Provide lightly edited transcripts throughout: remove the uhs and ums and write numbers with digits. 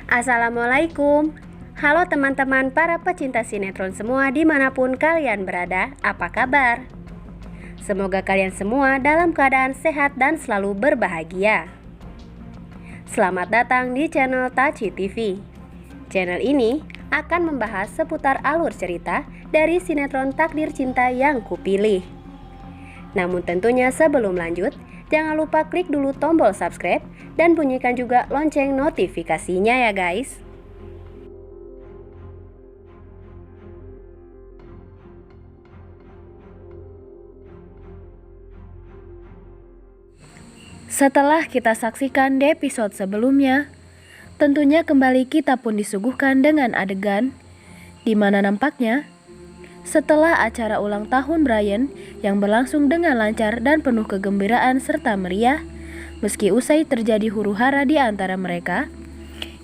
Assalamualaikum. Halo teman-teman para pecinta sinetron semua dimanapun kalian berada, apa kabar? Semoga kalian semua dalam keadaan sehat dan selalu berbahagia. Selamat datang di channel Taci TV. Channel ini akan membahas seputar alur cerita dari sinetron Takdir Cinta yang kupilih. Namun tentunya sebelum lanjut, jangan lupa klik dulu tombol subscribe dan bunyikan juga lonceng notifikasinya ya guys. Setelah kita saksikan di episode sebelumnya, tentunya kembali kita pun disuguhkan dengan adegan di mana nampaknya setelah acara ulang tahun Brian yang berlangsung dengan lancar dan penuh kegembiraan serta meriah, meski usai terjadi huru-hara di antara mereka,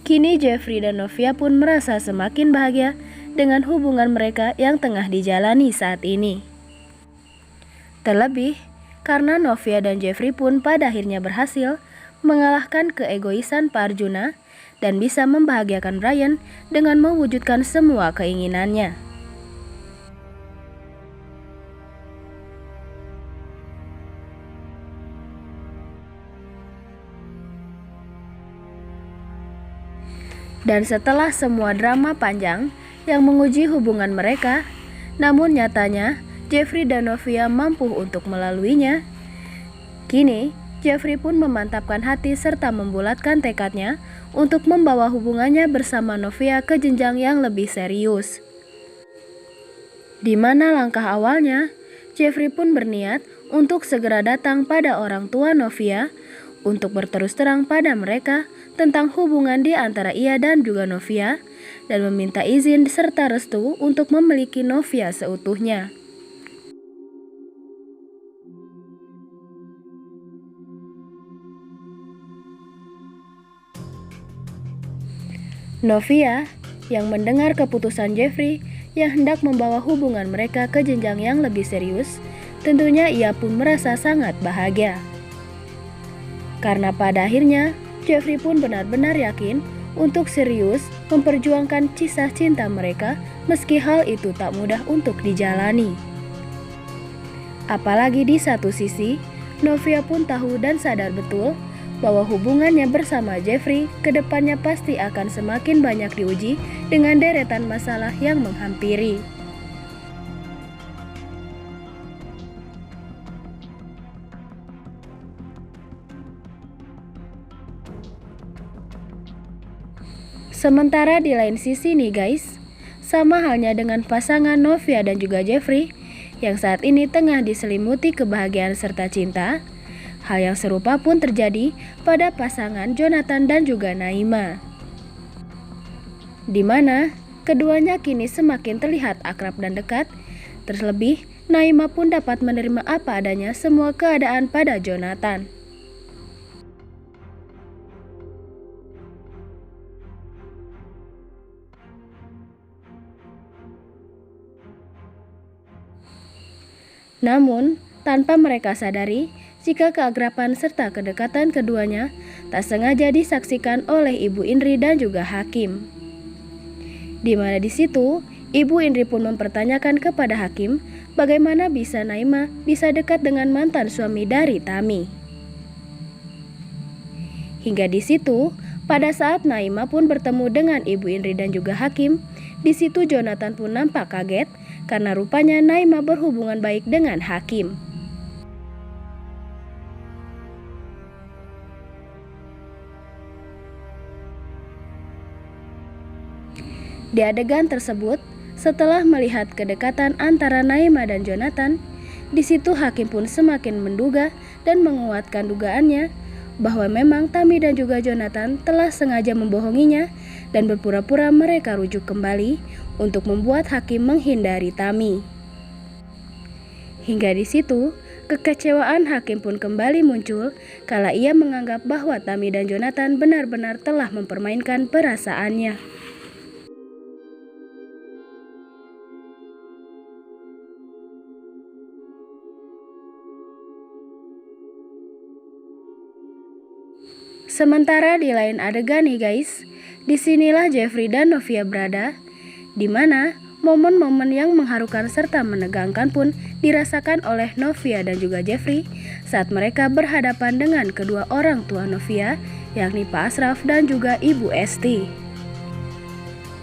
kini Jeffrey dan Novia pun merasa semakin bahagia dengan hubungan mereka yang tengah dijalani saat ini. Terlebih, karena Novia dan Jeffrey pun pada akhirnya berhasil mengalahkan keegoisan Pak Arjuna dan bisa membahagiakan Brian dengan mewujudkan semua keinginannya. Dan setelah semua drama panjang yang menguji hubungan mereka, namun nyatanya Jeffrey dan Novia mampu untuk melaluinya. Kini, Jeffrey pun memantapkan hati serta membulatkan tekadnya untuk membawa hubungannya bersama Novia ke jenjang yang lebih serius. Di mana langkah awalnya, Jeffrey pun berniat untuk segera datang pada orang tua Novia untuk berterus terang pada mereka tentang hubungan di antara ia dan juga Novia dan meminta izin serta restu untuk memiliki Novia seutuhnya. Novia yang mendengar keputusan Jeffrey yang hendak membawa hubungan mereka ke jenjang yang lebih serius, tentunya ia pun merasa sangat bahagia. Karena pada akhirnya Jeffrey pun benar-benar yakin untuk serius memperjuangkan kisah cinta mereka meski hal itu tak mudah untuk dijalani. Apalagi di satu sisi, Novia pun tahu dan sadar betul bahwa hubungannya bersama Jeffrey kedepannya pasti akan semakin banyak diuji dengan deretan masalah yang menghampiri. Sementara di lain sisi nih guys, sama halnya dengan pasangan Novia dan juga Jeffrey yang saat ini tengah diselimuti kebahagiaan serta cinta, hal yang serupa pun terjadi pada pasangan Jonathan dan juga Naima. Di mana keduanya kini semakin terlihat akrab dan dekat, terlebih Naima pun dapat menerima apa adanya semua keadaan pada Jonathan. Namun, tanpa mereka sadari, jika keakraban serta kedekatan keduanya tak sengaja disaksikan oleh Ibu Indri dan juga Hakim. Di mana di situ, Ibu Indri pun mempertanyakan kepada Hakim bagaimana bisa Naima bisa dekat dengan mantan suami dari Tami. Hingga di situ, pada saat Naima pun bertemu dengan Ibu Indri dan juga Hakim, di situ Jonathan pun nampak kaget karena rupanya Naima berhubungan baik dengan Hakim. Di adegan tersebut, setelah melihat kedekatan antara Naima dan Jonathan, di situ Hakim pun semakin menduga dan menguatkan dugaannya bahwa memang Tami dan juga Jonathan telah sengaja membohonginya dan berpura-pura mereka rujuk kembali untuk membuat Hakim menghindari Tami. Hingga di situ, kekecewaan Hakim pun kembali muncul kala ia menganggap bahwa Tami dan Jonathan benar-benar telah mempermainkan perasaannya. Sementara di lain adegan nih guys, Disinilah Jeffrey dan Novia berada, di mana momen-momen yang mengharukan serta menegangkan pun dirasakan oleh Novia dan juga Jeffrey saat mereka berhadapan dengan kedua orang tua Novia, yakni Pak Ashraf dan juga Ibu Esti.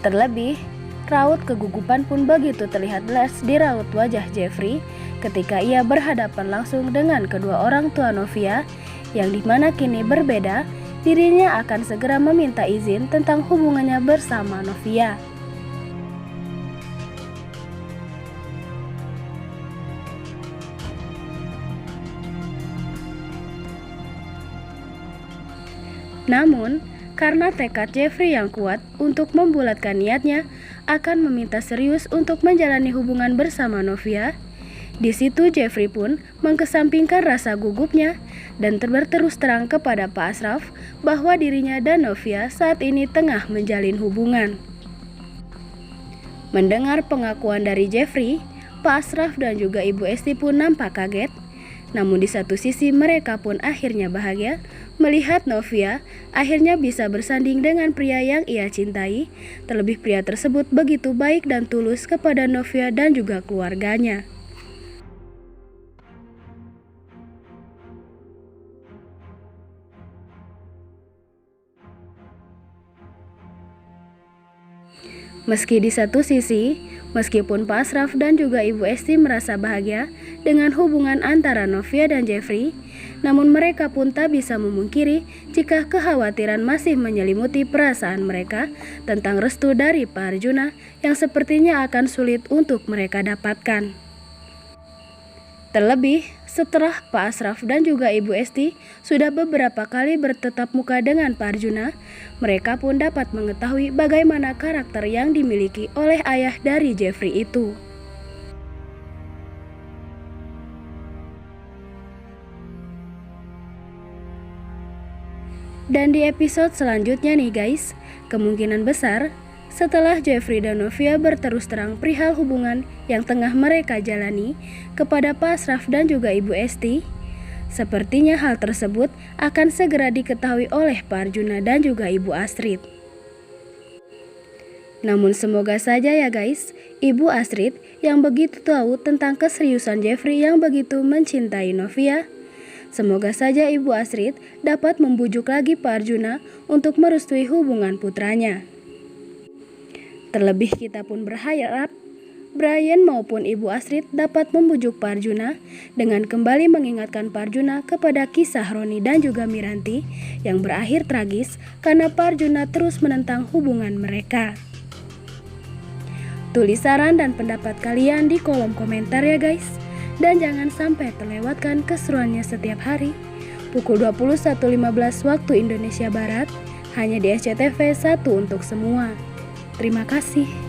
Terlebih, raut kegugupan pun begitu terlihat jelas di raut wajah Jeffrey ketika ia berhadapan langsung dengan kedua orang tua Novia, yang dimana kini berbeda, dirinya akan segera meminta izin tentang hubungannya bersama Novia. Namun, karena tekad Jeffrey yang kuat untuk membulatkan niatnya akan meminta serius untuk menjalani hubungan bersama Novia, di situ Jeffrey pun mengkesampingkan rasa gugupnya dan berterus terang kepada Pak Ashraf bahwa dirinya dan Novia saat ini tengah menjalin hubungan. Mendengar pengakuan dari Jeffrey, Pak Ashraf dan juga Ibu Esti pun nampak kaget. Namun di satu sisi mereka pun akhirnya bahagia melihat Novia akhirnya bisa bersanding dengan pria yang ia cintai. Terlebih pria tersebut begitu baik dan tulus kepada Novia dan juga keluarganya. Meski di satu sisi, meskipun Pak Ashraf dan juga Ibu Esti merasa bahagia dengan hubungan antara Novia dan Jeffrey, namun mereka pun tak bisa memungkiri jika kekhawatiran masih menyelimuti perasaan mereka tentang restu dari Pak Arjuna yang sepertinya akan sulit untuk mereka dapatkan. Terlebih, setelah Pak Ashraf dan juga Ibu Esti sudah beberapa kali bertatap muka dengan Pak Arjuna, mereka pun dapat mengetahui bagaimana karakter yang dimiliki oleh ayah dari Jeffrey itu. Dan di episode selanjutnya nih guys, kemungkinan besar setelah Jeffrey dan Novia berterus terang perihal hubungan yang tengah mereka jalani kepada Pak Ashraf dan juga Ibu Esti, sepertinya hal tersebut akan segera diketahui oleh Pak Arjuna dan juga Ibu Astrid. Namun semoga saja ya guys, Ibu Astrid yang begitu tahu tentang keseriusan Jeffrey yang begitu mencintai Novia, semoga saja Ibu Astrid dapat membujuk lagi Pak Arjuna untuk merestui hubungan putranya. Terlebih kita pun berharap Brian maupun Ibu Astrid dapat membujuk Pak Arjuna dengan kembali mengingatkan Pak Arjuna kepada kisah Roni dan juga Miranti yang berakhir tragis karena Pak Arjuna terus menentang hubungan mereka. Tulis saran dan pendapat kalian di kolom komentar ya guys. Dan jangan sampai terlewatkan keseruannya setiap hari pukul 21.15 waktu Indonesia Barat hanya di SCTV 1 untuk semua. Terima kasih.